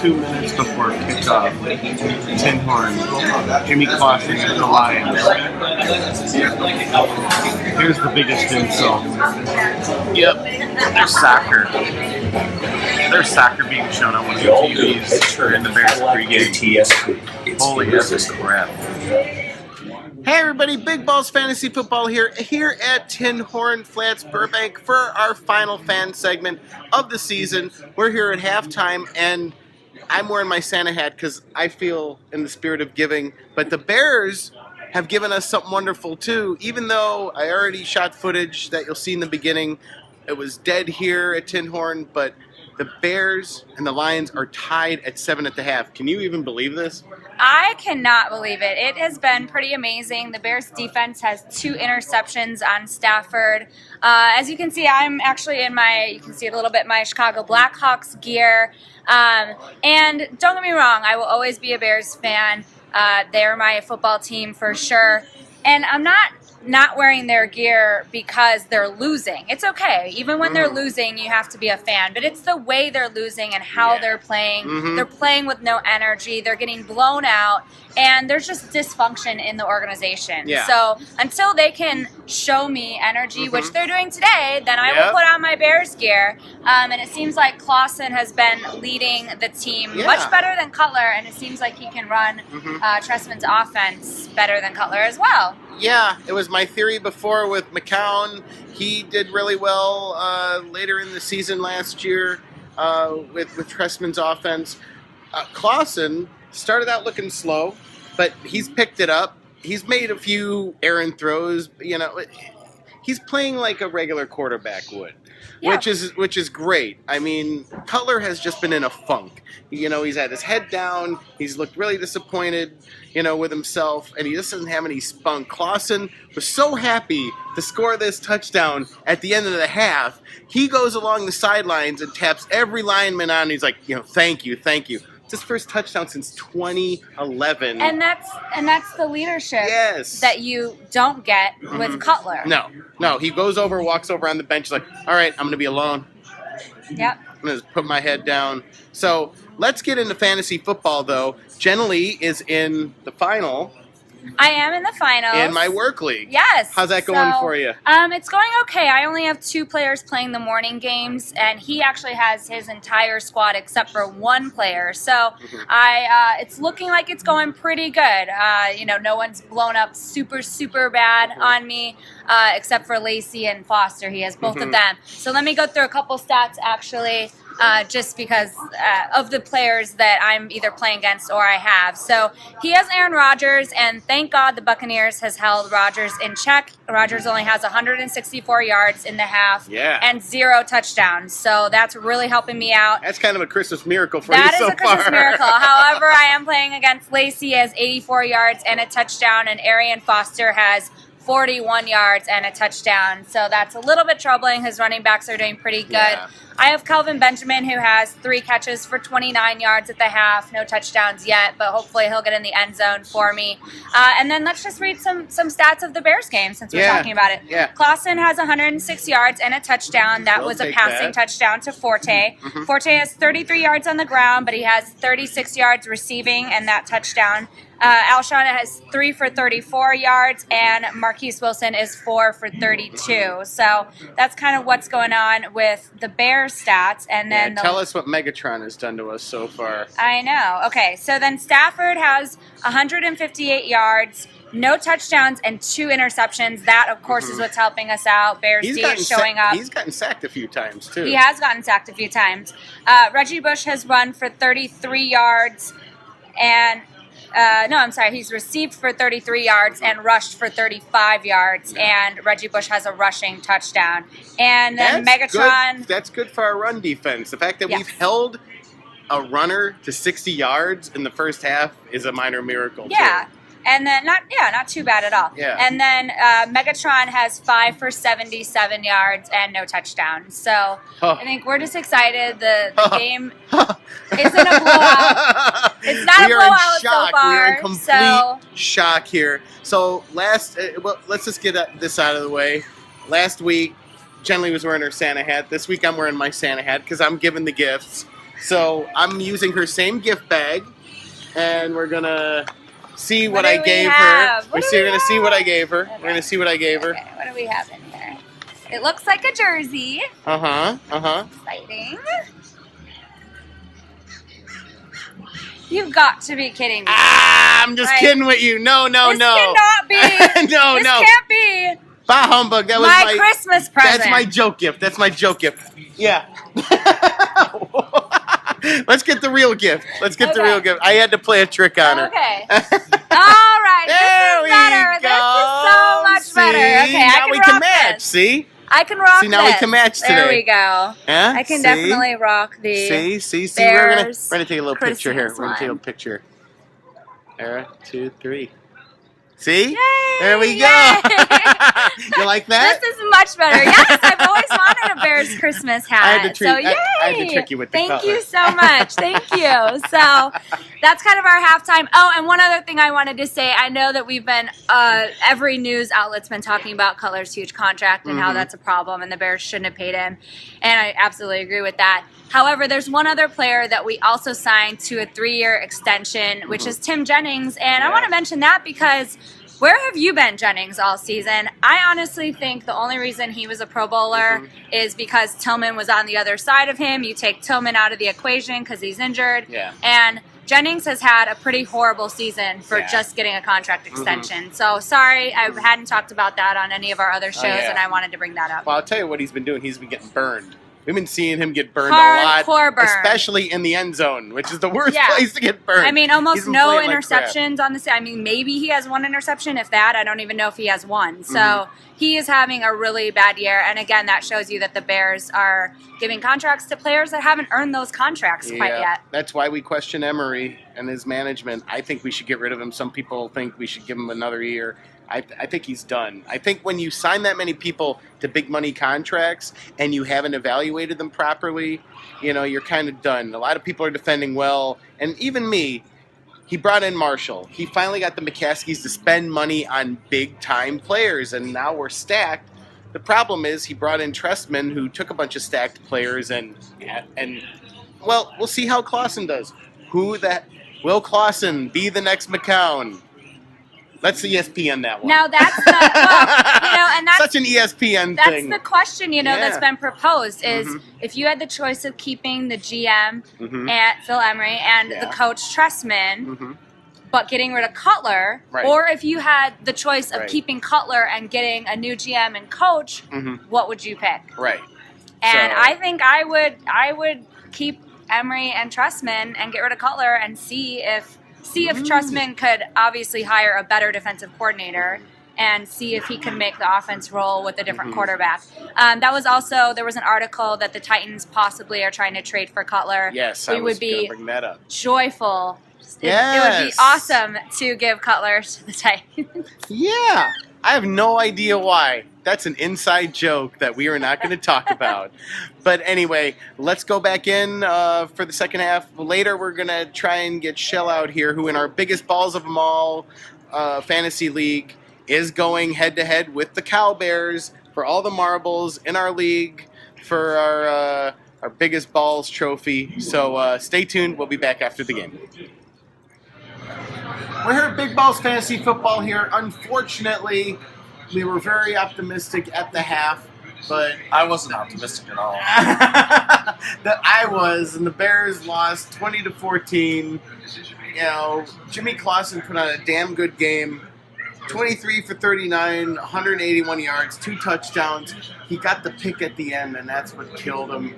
2 minutes before kickoff, Tinhorn, Jimmy Clausen and the Lions. Here's the biggest insult. Yep, there's soccer. There's soccer being shown on one of the TVs in the Bears pregame. Holy crap. Hey everybody, Big Balls Fantasy Football here at Tinhorn Flats Burbank for our final fan segment of the season. We're here at halftime and I'm wearing my Santa hat because I feel in the spirit of giving, but the Bears have given us something wonderful too. Even though I already shot footage that you'll see in the beginning, it was dead here at Tinhorn, but the Bears and the Lions are tied at 7 at the half. Can you even believe this? I cannot believe it. It has been pretty amazing. The Bears defense has 2 interceptions on Stafford. As you can see, I'm actually in you can see it a little bit, my Chicago Blackhawks gear. And don't get me wrong, I will always be a Bears fan. They're my football team for sure. And I'm not wearing their gear because they're losing. It's okay. Even when they're losing, you have to be a fan. But it's the way they're losing and how they're playing. They're playing with no energy. They're getting blown out. And there's just dysfunction in the organization. So until they can show me energy, which they're doing today, then I will put on my Bears gear. And it seems like Clausen has been leading the team much better than Cutler. And it seems like he can run Trestman's offense better than Cutler as well. Yeah, it was my theory before with McCown. He did really well later in the season last year with Trestman's offense. Clausen started out looking slow, but he's picked it up. He's made a few errant throws. You know, he's playing like a regular quarterback would, which is great. I mean, Cutler has just been in a funk. You know, he's had his head down. He's looked really disappointed, with himself, and he just doesn't have any spunk. Clausen was so happy to score this touchdown at the end of the half. He goes along the sidelines and taps every lineman on. And he's like, thank you. It's his first touchdown since 2011. And that's the leadership that you don't get with Cutler. No. He goes over, walks over on the bench, like, all right, I'm going to be alone. Yep. I'm going to put my head down. So let's get into fantasy football, though. Jenilee is in the final. I am in the finals. In my work league. Yes. How's that going for you? It's going okay. I only have 2 players playing the morning games, and he actually has his entire squad except for 1 player. So it's looking like it's going pretty good. No one's blown up super, super bad on me except for Lacey and Foster. He has both of them. So let me go through a couple stats, actually. Just because of the players that I'm either playing against or I have. So he has Aaron Rodgers, and thank God the Buccaneers has held Rodgers in check. Rodgers only has 164 yards in the half and 0 touchdowns. So that's really helping me out. That's kind of a Christmas miracle for you so far. That is a Christmas miracle. However, I am playing against Lacey. He has 84 yards and a touchdown, and Arian Foster has 41 yards and a touchdown. So that's a little bit troubling. His running backs are doing pretty good. I have Kelvin Benjamin, who has 3 catches for 29 yards at the half. No touchdowns yet, but hopefully he'll get in the end zone for me. And then let's just read some stats of the Bears game since we're talking about it. Clausen has 106 yards and a touchdown. That was a passing touchdown to Forte. Forte has 33 yards on the ground, but he has 36 yards receiving and that touchdown. Alshon has 3 for 34 yards, and Marquise Wilson is 4 for 32. So that's kind of what's going on with the Bears stats. And then tell us what Megatron has done to us so far. I know. Okay, so then Stafford has 158 yards, no touchdowns, and 2 interceptions. That, of course, is what's helping us out. Bears D is showing up. He's gotten sacked a few times, too. He has gotten sacked a few times. Reggie Bush has run for 33 yards, and he's received for 33 yards and rushed for 35 yards, and Reggie Bush has a rushing touchdown. And then Megatron... That's good for our run defense. The fact that we've held a runner to 60 yards in the first half is a minor miracle, too. And then, not too bad at all. And then Megatron has 5 for 77 yards and no touchdowns. So I think we're just excited. The game isn't a blowout. It's not a blowout so far. We are in complete shock here. So let's just get this out of the way. Last week, Jenilee was wearing her Santa hat. This week, I'm wearing my Santa hat because I'm giving the gifts. So I'm using her same gift bag, and we're gonna see what I do we gave have? her. What do We're we gonna see what I gave her. Okay. We're gonna see what I gave her. Okay, what do we have in here? It looks like a jersey. Exciting. You've got to be kidding me. I'm just kidding with you. No. This cannot be. No. This can't be. Bah humbug. That was my Christmas present. That's my joke gift. Yeah. Let's get the real gift. The real gift. I had to play a trick on her. Okay. All right. There this is better. we go. This is so much better. Okay, now we can match. This. See? I can rock See, now this. we can match today. There we go. Yeah? I can definitely rock the See? Bears We're gonna take a little picture here. Christmas We're gonna take a one. little picture. There, 2, 3. See? Yay! There we go. Yay! You like that? This is much better. Yes, I've always wanted a Bears Christmas hat. I had to so yay! I had to trick you with the Thank cutler. you so much. Thank you. So that's kind of our halftime. Oh, and one other thing I wanted to say. I know that we've been every news outlet's been talking about Cutler's huge contract and how that's a problem, and the Bears shouldn't have paid him. And I absolutely agree with that. However, there's one other player that we also signed to a 3-year extension, which is Tim Jennings. And I want to mention that because where have you been, Jennings, all season? I honestly think the only reason he was a Pro Bowler is because Tillman was on the other side of him. You take Tillman out of the equation because he's injured. Yeah. And Jennings has had a pretty horrible season for just getting a contract extension. So sorry, I hadn't talked about that on any of our other shows, and I wanted to bring that up. Well, I'll tell you what he's been doing. He's been getting burned. We've been seeing him get burned Hardcore a lot, burn. especially in the end zone, which is the worst place to get burned. I mean, almost He's been no playing like crap. interceptions on the. I mean, maybe he has one interception, if that. I don't even know if he has one. So he is having a really bad year. And again, that shows you that the Bears are giving contracts to players that haven't earned those contracts quite yet. That's why we question Emery and his management. I think we should get rid of him. Some people think we should give him another year. I think he's done. I think when you sign that many people to big money contracts and you haven't evaluated them properly, you're kind of done. A lot of people are defending well, and even me. He brought in Marshall. He finally got the McCaskies to spend money on big-time players, and now we're stacked. The problem is he brought in Trestman, who took a bunch of stacked players, and well, we'll see how Clausen does. Will Clausen be the next McCown? Let's ESPN that one. Now that's the and that's such an ESPN that's thing. the question that's been proposed is if you had the choice of keeping the GM at Phil Emery and the coach Trestman, but getting rid of Cutler, or if you had the choice of keeping Cutler and getting a new GM and coach, what would you pick? Right. And I think I would keep Emery and Trestman and get rid of Cutler and see if Trestman could obviously hire a better defensive coordinator and see if he can make the offense roll with a different quarterback. There was an article that the Titans possibly are trying to trade for Cutler. Yes, we I was would be bring that up. Joyful. It would be awesome to give Cutler to the Titans. Yeah. I have no idea why. That's an inside joke that we are not going to talk about. But anyway, let's go back in for the second half. Later, we're going to try and get Kjell out here, who in our biggest balls of them all fantasy league is going head-to-head with the CowBears for all the marbles in our league for our biggest balls trophy. So stay tuned. We'll be back after the game. We're here at Big Balls Fantasy Football here. Unfortunately, we were very optimistic at the half, but I wasn't optimistic at all. I was, and the Bears lost 20-14. Jimmy Clausen put on a damn good game. 23 for 39, 181 yards, 2 touchdowns. He got the pick at the end, and that's what killed him.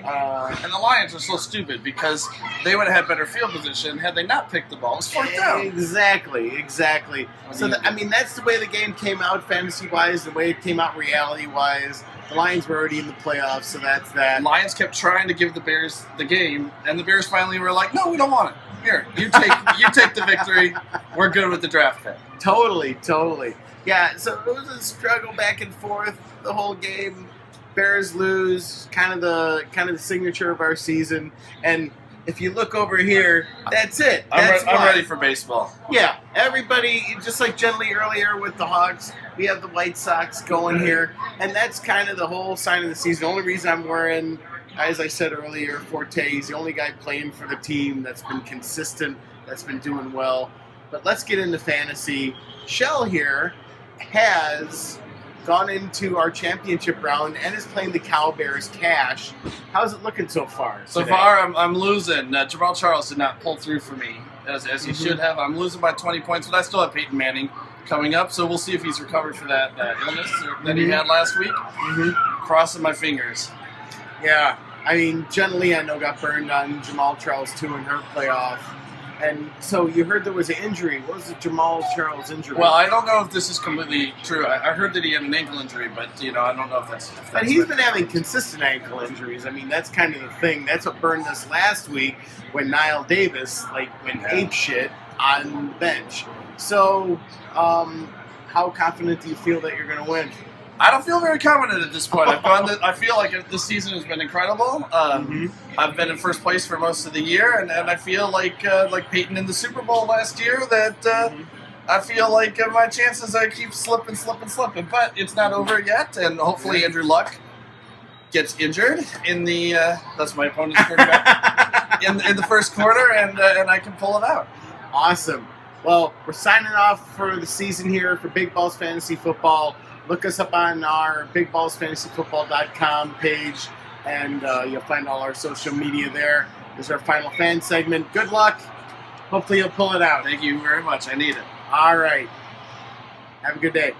And the Lions are so stupid because they would have had better field position had they not picked the ball. It was 4th down. Exactly. So, that's the way the game came out fantasy-wise, the way it came out reality-wise. The Lions were already in the playoffs, so that's that. The Lions kept trying to give the Bears the game, and the Bears finally were like, no, we don't want it. Here, you take the victory. We're good with the draft pick. Totally. Yeah, so it was a struggle back and forth the whole game. Bears lose, kind of the signature of our season. And if you look over here, that's it. I'm ready for baseball. Yeah, everybody, just like Jenilee earlier with the Hawks, we have the White Sox going here. And that's kind of the whole sign of the season. The only reason I'm wearing as I said earlier, Forte, he's the only guy playing for the team that's been consistent, that's been doing well. But let's get into fantasy. Kjell here has gone into our championship round and is playing the CowBears. Kash, how's it looking so far? So far, I'm losing. Jamal Charles did not pull through for me as he should have. I'm losing by 20 points, but I still have Peyton Manning coming up, so we'll see if he's recovered for that illness that he had last week. Crossing my fingers. Yeah, I mean, Jenilee, I know, got burned on Jamal Charles too in her playoff. And so you heard there was an injury. What was the Jamal Charles injury? Well, I don't know if this is completely true. I heard that he had an ankle injury, but I don't know if that's but he's been having consistent ankle injuries. I mean, that's kind of the thing. That's what burned us last week when Niall Davis went ape shit on the bench. So, how confident do you feel that you're going to win? I don't feel very confident at this point. I feel like this season has been incredible. I've been in first place for most of the year, and I feel like Peyton in the Super Bowl last year that I feel like my chances keep slipping. But it's not over yet, and hopefully Andrew Luck gets injured in the that's my opponent's quarterback in the first quarter, and I can pull it out. Awesome. Well, we're signing off for the season here for Big Balls Fantasy Football. Look us up on our bigballsfantasyfootball.com page, and you'll find all our social media there. This is our final fan segment. Good luck. Hopefully you'll pull it out. Thank you very much. I need it. All right. Have a good day.